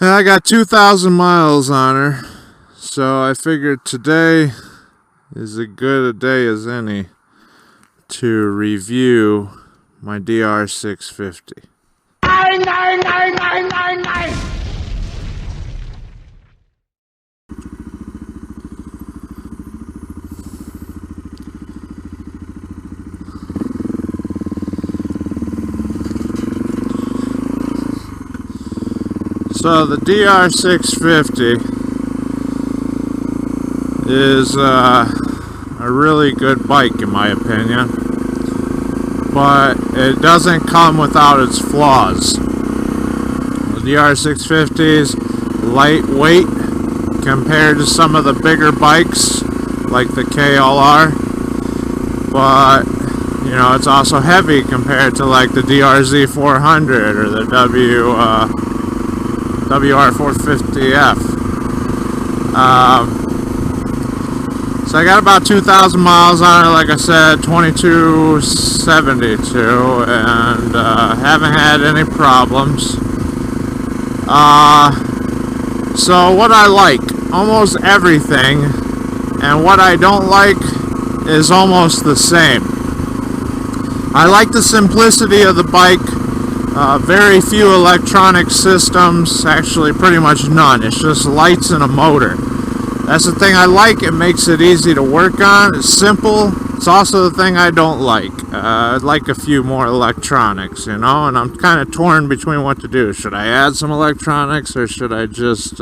And I got 2,000 miles on her, so I figured today is as good a day as any to review my DR650. Nine, nine, nine, nine, nine, nine. So the DR650 is a really good bike in my opinion, but it doesn't come without its flaws. The DR650 is lightweight compared to some of the bigger bikes like the KLR, but you know, it's also heavy compared to like the DRZ400 or the WR450F. So I got about 2,000 miles on it, like I said, 2272, and haven't had any problems. So what I like, almost everything, and what I don't like is almost the same. I like the simplicity of the bike. Very few electronic systems, actually pretty much none. It's just lights and a motor. That's the thing I like. It makes it easy to work on. It's simple. It's also the thing I don't like. I'd like a few more electronics, you know, and I'm kind of torn between what to do. Should I add some electronics or should I just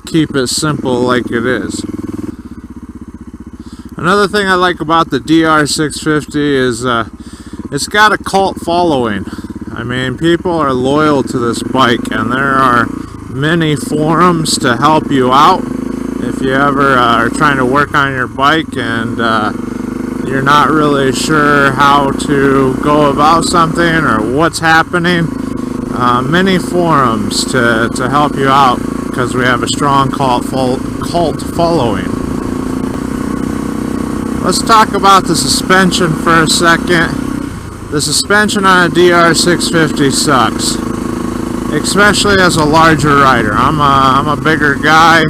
keep it simple like it is? Another thing I like about the DR650 is it's got a cult following. I mean, people are loyal to this bike, and there are many forums to help you out if you ever are trying to work on your bike and you're not really sure how to go about something or what's happening. Many forums to help you out because we have a strong cult following. Let's talk about the suspension for a second. The suspension on a DR650 sucks, especially as a larger rider. I'm a bigger guy,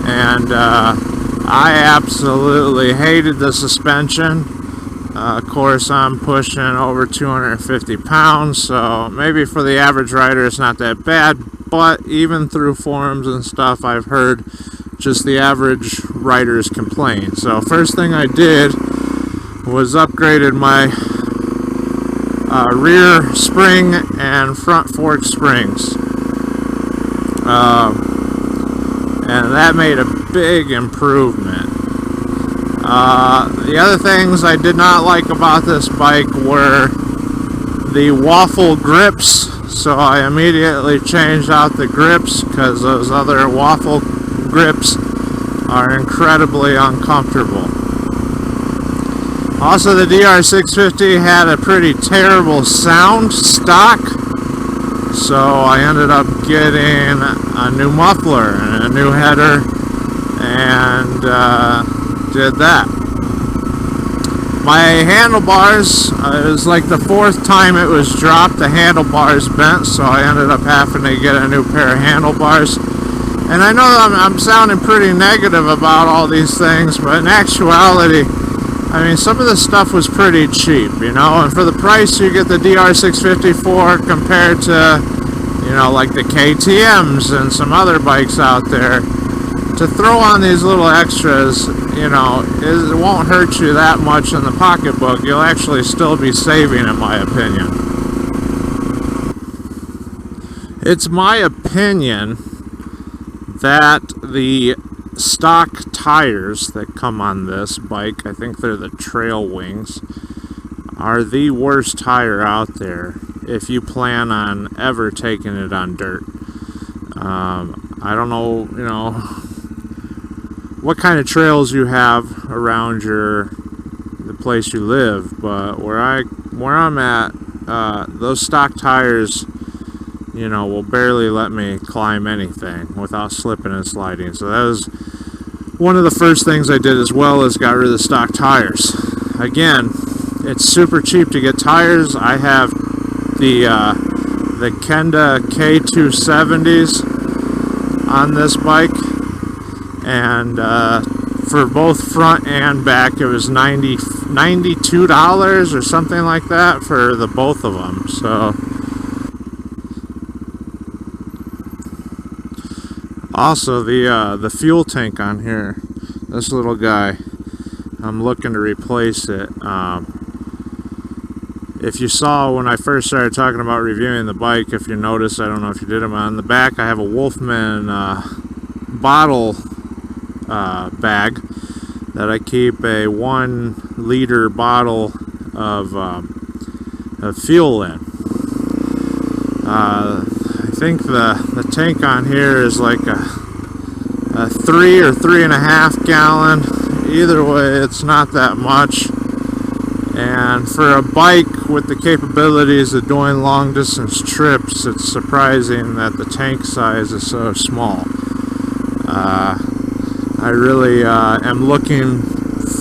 and I absolutely hated the suspension. Of course, I'm pushing over 250 pounds, so maybe for the average rider it's not that bad, but even through forums and stuff, I've heard just the average riders complain. So first thing I did was upgraded my rear spring and front fork springs, and that made a big improvement. The other things I did not like about this bike were the waffle grips, so I immediately changed out the grips because those other waffle grips are incredibly uncomfortable. Also, the DR650 had a pretty terrible sound stock, so I ended up getting a new muffler and a new header, and did that. My handlebars, it was like the fourth time it was dropped, the handlebars bent, so I ended up having to get a new pair of handlebars. And I know I'm sounding pretty negative about all these things, but in actuality, I mean, some of this stuff was pretty cheap, you know, and for the price you get the DR650 for compared to, you know, like the KTMs and some other bikes out there, to throw on these little extras, you know, it won't hurt you that much in the pocketbook. You'll actually still be saving, in my opinion. It's my opinion that the stock tires that come on this bike, I think they're the Trail Wings, are the worst tire out there if you plan on ever taking it on dirt. I don't know, you know, what kind of trails you have around the place you live, but where I'm at, those stock tires, you know, will barely let me climb anything without slipping and sliding. So that was one of the first things I did, as well as got rid of the stock tires. Again, it's super cheap to get tires. I have the the Kenda K270s on this bike, and for both front and back it was $92 or something like that for the both of them. So also the fuel tank on here, this little guy, I'm looking to replace it. If you saw when I first started talking about reviewing the bike, if you noticed, I don't know if you did, on the back I have a Wolfman bottle bag that I keep a 1 liter bottle of fuel in. I think the tank on here is like a 3 or 3.5 gallon. Either way, it's not that much. And for a bike with the capabilities of doing long distance trips, it's surprising that the tank size is so small. I really am looking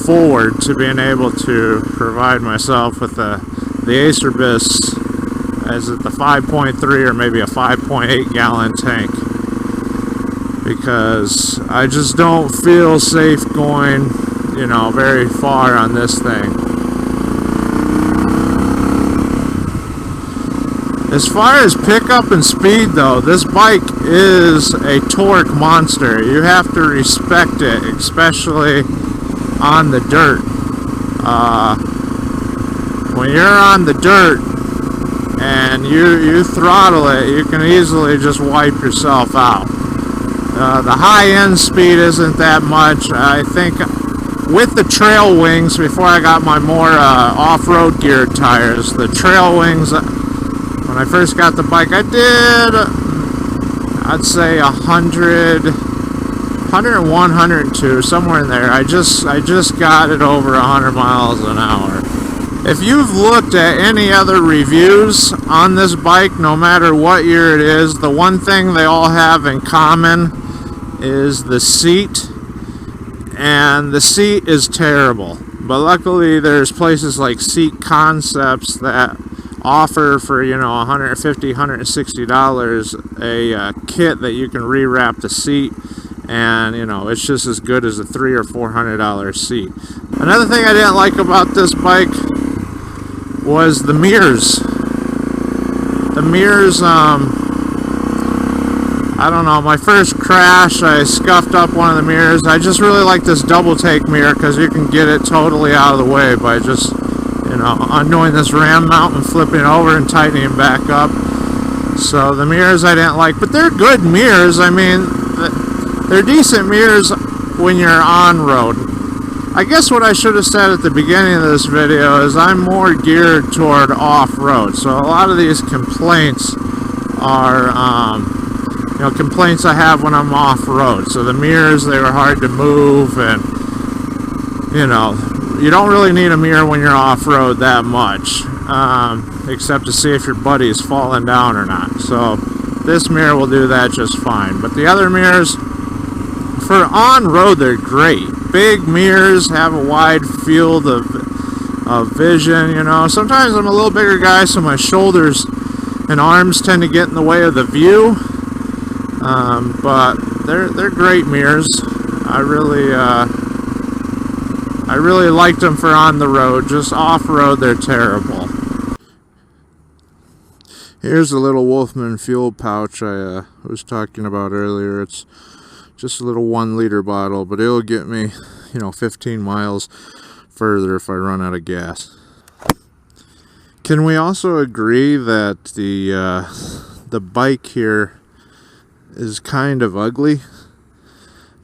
forward to being able to provide myself with the Acerbis, as it the 5.3 or maybe a 5.8 gallon tank, because I just don't feel safe going, you know, very far on this thing. As far as pickup and speed though, this bike is a torque monster. You have to respect it, especially on the dirt. When you're on the dirt and you throttle it, you can easily just wipe yourself out. The high end speed isn't that much. I think with the trail wings, before I got my more off-road geared tires, the trail wings, when I first got the bike, I did, I'd say 100, 101, 102, somewhere in there. I just got it over 100 miles an hour. If you've looked at any other reviews on this bike, no matter what year it is, the one thing they all have in common is the seat. And the seat is terrible. But luckily there's places like Seat Concepts that offer for, you know, $150, $160 a kit that you can rewrap the seat, and you know, it's just as good as a $300 or $400 seat. Another thing I didn't like about this bike was the mirrors. The mirrors, I don't know, my first crash I scuffed up one of the mirrors. I just really like this double take mirror because you can get it totally out of the way by just, you know, undoing this ram mount and flipping over and tightening back up. So the mirrors I didn't like, but they're good mirrors. I mean, they're decent mirrors when you're on road. I guess what I should have said at the beginning of this video is I'm more geared toward off-road. So a lot of these complaints are, you know, complaints I have when I'm off-road. So the mirrors, they were hard to move, and, you know, you don't really need a mirror when you're off-road that much, except to see if your buddy is falling down or not. So this mirror will do that just fine. But the other mirrors, for on-road, they're great. Big mirrors, have a wide field of vision, you know. Sometimes I'm a little bigger guy, so my shoulders and arms tend to get in the way of the view. But they're great mirrors. I really liked them for on the road. Just off-road, they're terrible. Here's a little Wolfman fuel pouch I was talking about earlier. It's just a little 1 liter bottle, but it'll get me, you know, 15 miles further if I run out of gas. Can we also agree that the bike here is kind of ugly?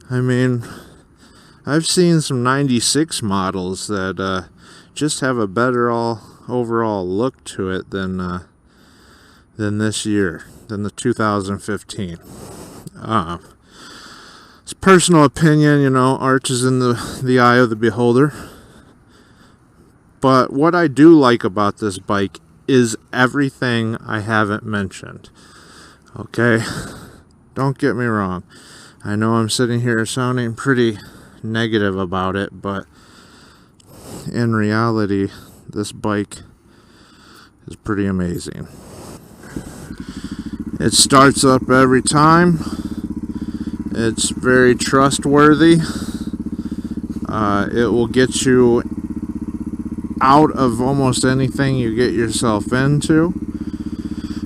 I mean, I've seen some 96 models that just have a better overall look to it than this year, than the 2015. It's personal opinion, you know, art is in the eye of the beholder. But what I do like about this bike is everything I haven't mentioned. Okay? Don't get me wrong. I know I'm sitting here sounding pretty negative about it, but in reality, this bike is pretty amazing. It starts up every time. It's very trustworthy. It will get you out of almost anything you get yourself into.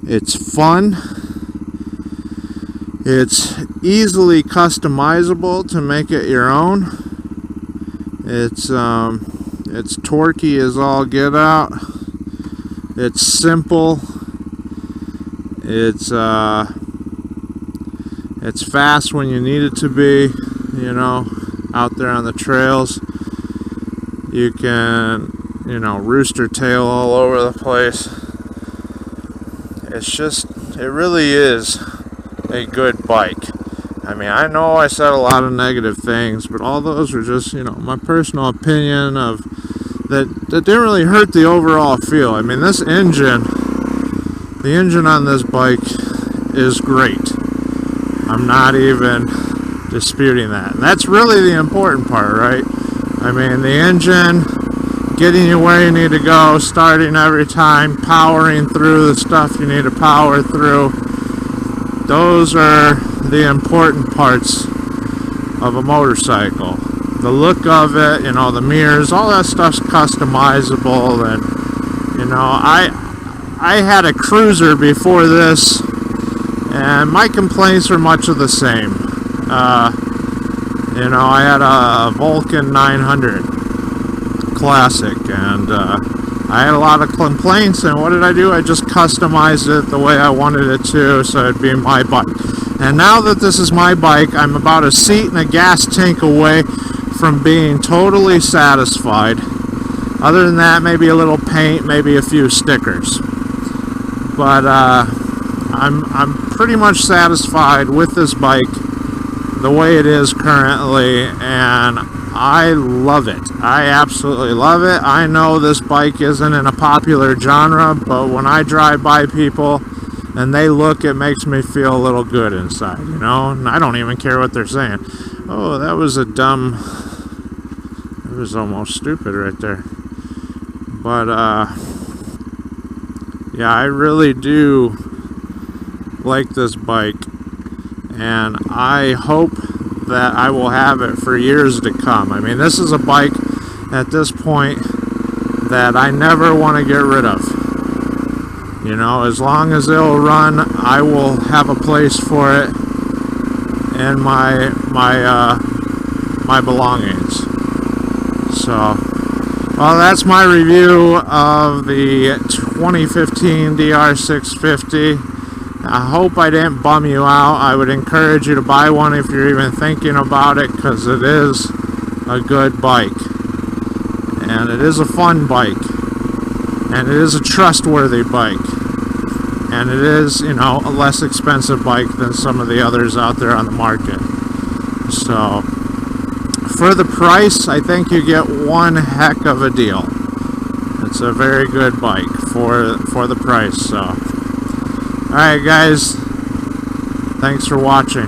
It's fun. It's easily customizable to make it your own. It's torquey as all get out. It's simple. It's fast when you need it to be, you know, out there on the trails. You can, you know, rooster tail all over the place. It's just, it really is a good bike. I mean, I know I said a lot of negative things, but all those were just, you know, my personal opinion of that didn't really hurt the overall feel. I mean, this engine, the engine on this bike is great. I'm not even disputing that. And that's really the important part, right? I mean, the engine, getting you where you need to go, starting every time, powering through the stuff you need to power through. Those are the important parts of a motorcycle. The look of it, you know, the mirrors, all that stuff's customizable. And, you know, I had a Cruiser before this, and my complaints were much of the same. You know, I had a Vulcan 900 Classic, and I had a lot of complaints, and what did I do? I just customized it the way I wanted it to, so it'd be my bike. And now that this is my bike, I'm about a seat and a gas tank away from being totally satisfied. Other than that, maybe a little paint, maybe a few stickers. But I'm pretty much satisfied with this bike the way it is currently, and I love it. I absolutely love it. I know this bike isn't in a popular genre, but when I drive by people and they look, it makes me feel a little good inside, you know? And I don't even care what they're saying. Oh, that was a dumb... It was almost stupid right there. But, yeah, I really do like this bike, and I hope that I will have it for years to come. I mean, this is a bike at this point that I never want to get rid of. You know, as long as it'll run, I will have a place for it in my belongings. So, well, that's my review of the 2015 DR650. I hope I didn't bum you out. I would encourage you to buy one if you're even thinking about it, because it is a good bike. And it is a fun bike. And it is a trustworthy bike. And it is, you know, a less expensive bike than some of the others out there on the market. So, for the price, I think you get one heck of a deal. It's a very good bike for the price. So, alright guys, thanks for watching.